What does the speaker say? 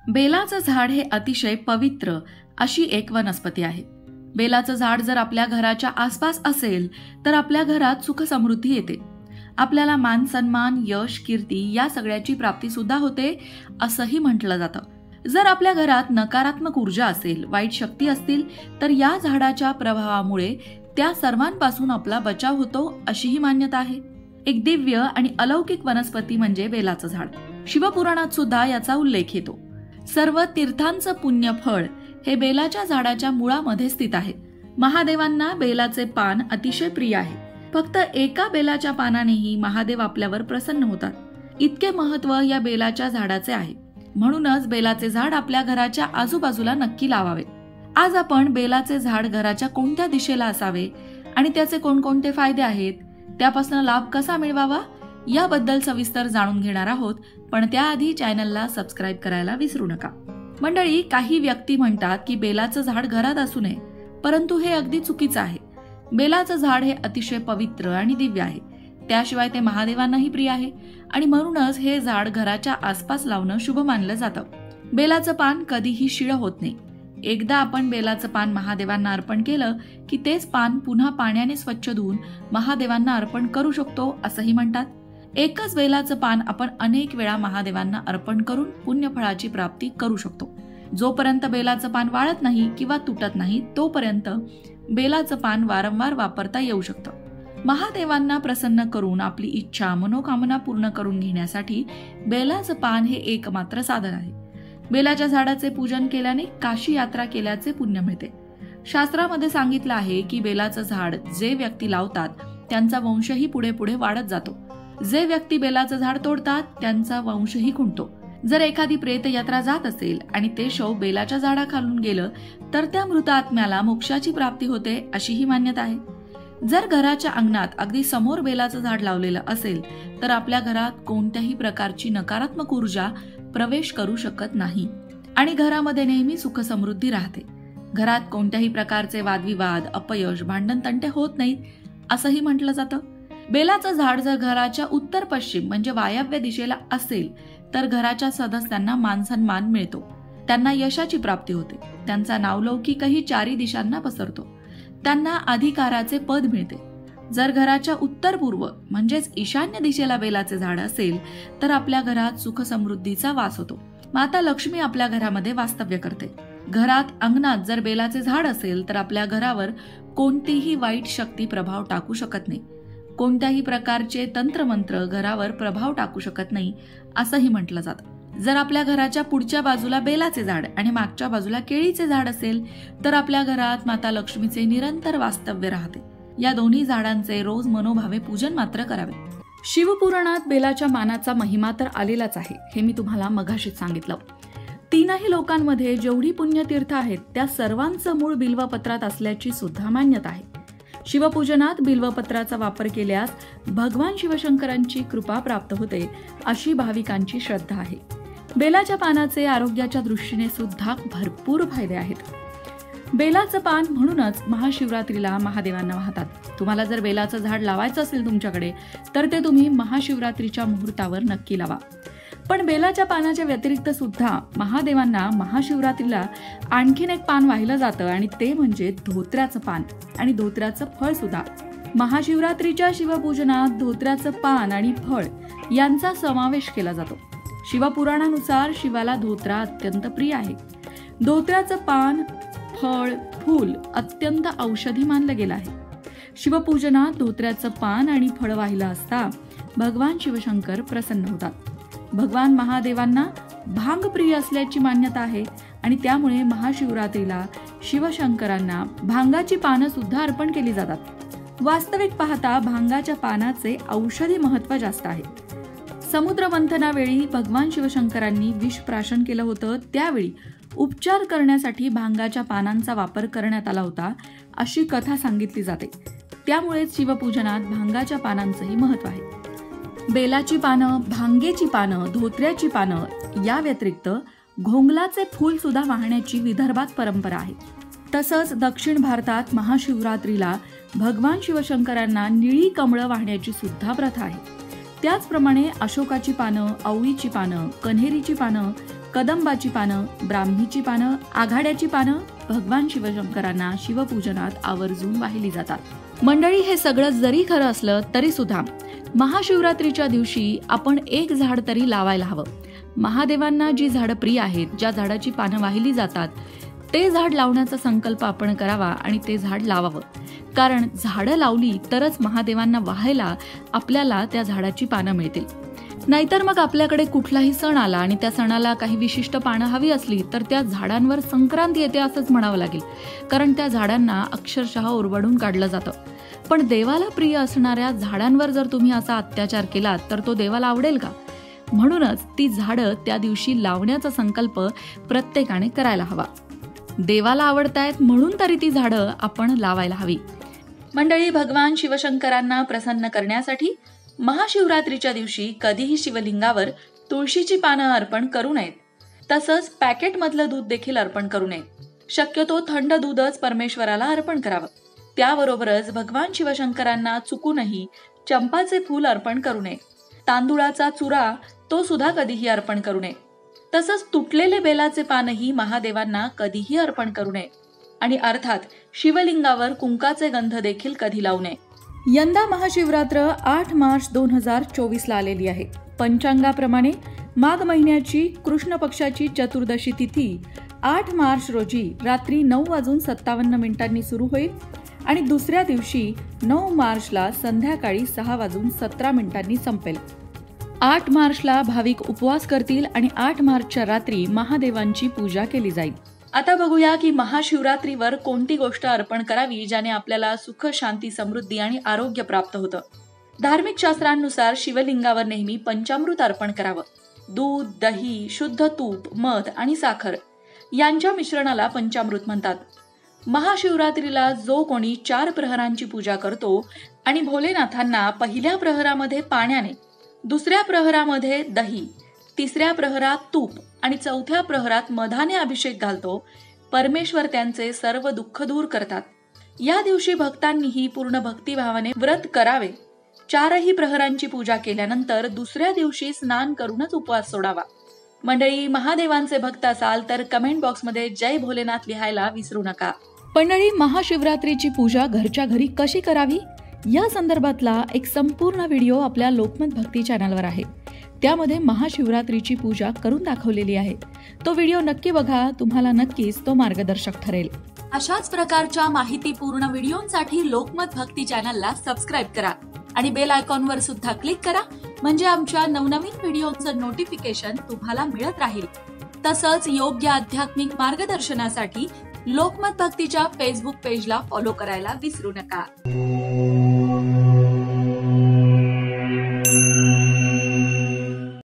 बेलाचं झाड हे अतिशय पवित्र अशी एक वनस्पती आहे. बेलाचं झाड जर आपल्या घराच्या आसपास असेल तर आपल्या घरात सुख समृद्धी येते. आपल्याला मान सन्मान, यश, कीर्ती या सगळ्याची प्राप्ती सुद्धा होते असंही म्हटलं जातं. जर आपल्या घरात नकारात्मक ऊर्जा असेल, वाईट शक्ती असतील तर या झाडाच्या प्रभावामुळे त्या सर्वांपासून आपला बचाव होतो अशीही मान्यता आहे. एक दिव्य आणि अलौकिक वनस्पती म्हणजे बेलाचं झाड. शिवपुराणात सुद्धा याचा उल्लेख येतो. सर्व तीर्थांचं पुण्य फळ हे बेलाच्या झाडाच्या मुळामध्ये स्थित आहे. महादेवांना बेलाचे पान अतिशय प्रिय आहे. फक्त एका बेलाच्या पानानेही महादेव आपल्यावर प्रसन्न होतात. इतके महत्व या बेलाच्या झाडाचे आहे. म्हणूनच बेलाचे झाड आपल्या घराच्या आजूबाजूला नक्की लावावे. आज आपण बेलाचे झाड घराच्या कोणत्या दिशेला असावे आणि त्याचे कोणकोणते फायदे आहेत, त्यापासून लाभ कसा मिळवावा याबद्दल सविस्तर जाणून घेणार आहोत. पण त्याआधी चॅनलला सबस्क्राईब करायला विसरू नका. मंडळी, काही व्यक्ती म्हणतात की बेलाचं झाड घरात असू नये, परंतु हे अगदी चुकीचं आहे. बेलाचं झाड हे अतिशय पवित्र आणि दिव्य आहे. त्याशिवाय ते महादेवांनाही प्रिय आहे आणि म्हणूनच हे झाड घराच्या आसपास लावणं शुभ मानलं जातं. बेलाचं पान कधीही शिळं होत नाही. एकदा आपण बेलाचं पान महादेवांना अर्पण केलं की तेच पान पुन्हा पाण्याने स्वच्छ धुवून महादेवांना अर्पण करू शकतो असंही म्हणतात. एकच बेलाचं पान आपण अनेक वेळा महादेवांना अर्पण करून पुण्यफळाची प्राप्ती करू शकतो. जोपर्यंत बेलाचं पान वाळत नाही किंवा तुटत नाही तोपर्यंत बेलाचं पान वारंवार वापरता येऊ शकतं. महादेवांना प्रसन्न करून आपली इच्छा, मनोकामना पूर्ण करून घेण्यासाठी बेलाचं पान हे एकमात्र साधन आहे. बेलाच्या झाडाचे पूजन केल्याने काशी यात्रा केल्याचे पुण्य मिळते. शास्त्रामध्ये सांगितलं आहे की बेलाचं झाड जे व्यक्ती लावतात त्यांचा वंशही पुढे पुढे वाढत जातो. जे व्यक्ती बेलाचं झाड तोडतात त्यांचा वंशही खुंटतो. जर एखादी प्रेतयात्रा जात असेल आणि ते शव बेलाच्या झाडाखालून गेलं तर त्या मृत आत्म्याला मोक्षाची प्राप्ती होते अशीही मान्यता आहे. जर घराच्या अंगणात अगदी समोर बेलाचं झाड लावलेलं असेल तर आपल्या घरात कोणत्याही प्रकारची नकारात्मक ऊर्जा प्रवेश करू शकत नाही आणि घरामध्ये नेहमी सुख समृद्धी राहते. घरात कोणत्याही प्रकारचे वादविवाद, अपयश, भांडण तंटे होत नाहीत असंही म्हटलं जातं. बेलाचं झाड जर घराच्या उत्तर पश्चिम म्हणजे वायव्य दिशेला असेल तर घराच्या सदस्यांना मानसन्मान मिळतो. त्यांना यशाची प्राप्ती होते. त्यांचा नावलौकिकही चारी दिशांना पसरतो. त्यांना अधिकाराचे पद मिळते. जर घराच्या उत्तर पूर्व म्हणजेच ईशान्य दिशेला बेलाचे झाड असेल तर आपल्या घरात सुख समृद्धीचा वास होतो. माता लक्ष्मी आपल्या घरामध्ये वास्तव्य करते. घरात अंगणात जर बेलाचे झाड असेल तर आपल्या घरावर कोणतीही वाईट शक्ती प्रभाव टाकू शकत नाही. कोणत्याही प्रकारचे तंत्रमंत्र घरावर प्रभाव टाकू शकत नाही असंही म्हटलं जातं. जर आपल्या घराच्या पुढच्या बाजूला बेलाचे झाड आणि मागच्या बाजूला केळीचे झाड असेल तर आपल्या घरात माता लक्ष्मीचे निरंतर वास्तव्य राहते. या दोन्ही झाडांचे रोज मनोभावे पूजन मात्र करावे. शिवपुराणात बेलाच्या मानाचा महिमा तर आलेलाच आहे, हे मी तुम्हाला मघाशीच सांगितलं. तीनही लोकांमध्ये जेवढी पुण्यतीर्थ आहेत त्या सर्वांचं मूळ बिल्वपत्रात असल्याची सुद्धा मान्यता आहे. शिवपूजनात बिल्वपत्राचा वापर केल्यास भगवान शिवशंकरांची कृपा प्राप्त होते अशी भाविकांची श्रद्धा आहे. बेलाच्या पानाचे आरोग्याच्या दृष्टीने सुद्धा भरपूर फायदे आहेत. बेलाचं पान म्हणूनच महाशिवरात्रीला महादेवांना वाहतात. तुम्हाला जर बेलाचं झाड लावायचं असेल तुमच्याकडे तर ते तुम्ही महाशिवरात्रीच्या मुहूर्तावर नक्की लावा. पण बेलाच्या पानाच्या व्यतिरिक्त सुद्धा महादेवांना महाशिवरात्रीला आणखीन एक पान वाहिलं जातं आणि ते म्हणजे धोत्र्याचं पान आणि धोत्र्याचं फळ सुद्धा. महाशिवरात्रीच्या शिवपूजनात धोत्र्याचं पान आणि फळ यांचा समावेश केला जातो. शिवपुराणानुसार शिवाला धोत्रा अत्यंत प्रिय आहे. धोत्र्याचं पान, फळ, फूल अत्यंत औषधी मानलं गेलं आहे. शिवपूजनात धोत्र्याचं पान आणि फळ वाहिलं असता भगवान शिवशंकर प्रसन्न होतात. भगवान महादेवांना भांग प्रिय असल्याची मान्यता आहे आणि त्यामुळे महाशिवरात्रीला शिवशंकरांना भांगाची पानं सुद्धा अर्पण केली जातात. वास्तविक पाहता भांगाच्या पानाचे औषधी महत्त्व जास्त आहे. समुद्र मंथनावेळी भगवान शिवशंकरांनी विष प्राशन केलं होतं. त्यावेळी उपचार करण्यासाठी भांगाच्या पानांचा वापर करण्यात आला होता अशी कथा सांगितली जाते. त्यामुळेच शिवपूजनात भांगाच्या पानांचंही महत्त्व आहे. बेलाची पानं, भांगेची पानं, धोत्र्याची पानं या व्यतिरिक्त घोंगलाचे फूल सुद्धा वाहण्याची विदर्भात परंपरा आहे. तसंच दक्षिण भारतात महाशिवरात्रीला भगवान शिवशंकरांना निळी कमळं वाहण्याची सुद्धा प्रथा आहे. त्याचप्रमाणे अशोकाची पानं, आवळीची पानं, कन्हेरीची पानं, कदंबाची पानं, ब्राह्मीची पानं, आघाड्याची पानं भगवान शिवशंकरांना शिवपूजनात आवर्जून वाहिली जातात। मंडळी, हे सगळं जरी खरं असलं तरी सुद्धा महाशिवरात्रीच्या दिवशी आपण एक झाड तरी लावायला हवं। महादेवांना जी झाडं प्रिय आहेत, ज्या झाडाची पानं वाहिली जातात, ते झाड लावण्याचा संकल्प आपण करावा आणि ते झाड लावावं। कारण झाडं लावली तरच महादेवांना वाहायला आपल्याला त्या झाडाची पानं मिळतील। नाहीतर मग आपल्याकडे कुठलाही सण आला आणि त्या सणाला काही विशिष्ट पानं हवी असली तर त्या झाडांवर संक्रांत येते असंच म्हणावं लागेल, कारण त्या झाडांना अक्षरशः ओरबाडून काढलं जातं। पण देवाला प्रिय असणाऱ्या झाडांवर जर तुम्ही असा अत्याचार केलात तर तो देवाला आवडेल का? म्हणूनच ती झाडं त्या दिवशी लावण्याचा संकल्प प्रत्येकाने करायला हवा। देवाला आवडतायत म्हणून तरी ती झाडं आपण लावायला हवी। मंडळी, भगवान शिवशंकरांना प्रसन्न करण्यासाठी महाशिवरात्रीच्या दिवशी कधीही शिवलिंगावर तुळशीची पानं अर्पण करू नयेत। तसंच पॅकेटमधलं दूध देखील अर्पण करू नये। शक्यतो थंड दूधच परमेश्वराला अर्पण करावं। त्याबरोबरच भगवान शिवशंकरांना चुकूनही चंपाचे फूल अर्पण करू नये। तांदूळाचा चुरा तो सुद्धा कधीही अर्पण करू नये। तसंच तुटलेले बेलाचे पानही महादेवांना कधीही अर्पण करू नये। आणि अर्थात शिवलिंगावर कुंकाचे गंध देखील कधी लावू नये। यंदा महाशिवरात्र 8 मार्च 2024 ला आलेली आहे। पंचांगाप्रमाणे माघ महिन्याची कृष्ण पक्षाची चतुर्दशी तिथी 8 मार्च रोजी रात्री 9:57 सुरू होईल आणि दुसऱ्या दिवशी 9 मार्चला संध्याकाळी 6:17 संपेल। 8 मार्चला भाविक उपवास करतील आणि 8 मार्चच्या रात्री महादेवांची पूजा केली जाईल। आता बघूया की महाशिवरात्रीवर कोणती गोष्ट अर्पण करावी ज्याने आपल्याला सुख, शांती, समृद्धी आणि आरोग्य प्राप्त होतं। धार्मिक शास्त्रांनुसार शिवलिंगावर नेहमी पंचामृत अर्पण करावं। दूध, दही, शुद्ध तूप, मध आणि साखर यांच्या मिश्रणाला पंचामृत म्हणतात। महाशिवरात्रीला जो कोणी 4 प्रहरांची पूजा करतो आणि भोलेनाथांना पहिल्या प्रहरामध्ये पाण्याने, दुसऱ्या प्रहरामध्ये दही, तिसऱ्या प्रहरात तूप आणि चौथ्या प्रहरात मधाने अभिषेक घालतो, परमेश्वर त्यांचे सर्व दुःख दूर करतात। या दिवशी भक्तांनीही पूर्ण भक्तिभावाने व्रत करावे। 4ही प्रहरांची पूजा केल्यानंतर दुसऱ्या दिवशी स्नान करूनच उपवास सोडावा। मंडळी, महादेवांचे भक्त असाल तर कमेंट बॉक्समध्ये जय भोलेनाथ लिहायला विसरू नका। मंडळी, महाशिवरात्रीची पूजा घरच्या घरी कशी करावी या संदर्भातला एक संपूर्ण व्हिडिओ आपल्या लोकमत भक्ती चॅनलवर आहे। त्यामध्ये महाशिवरात्रीची पूजा करून दाखवलेली आहे। तो व्हिडिओ नक्की बघा, तुम्हाला नक्कीच तो मार्गदर्शक ठरेल। अशाच प्रकारच्या माहितीपूर्ण व्हिडिओंसाठी लोकमत भक्ती चॅनलला सबस्क्राईब करा आणि बेल आयकॉनवर सुद्धा क्लिक करा, म्हणजे आमच्या नवनवीन व्हिडिओचं नोटिफिकेशन तुम्हाला मिळत राहील। तसंच योग्य आध्यात्मिक मार्गदर्शनासाठी लोकमत भक्तीच्या फेसबुक पेजला फॉलो करायला विसरू नका।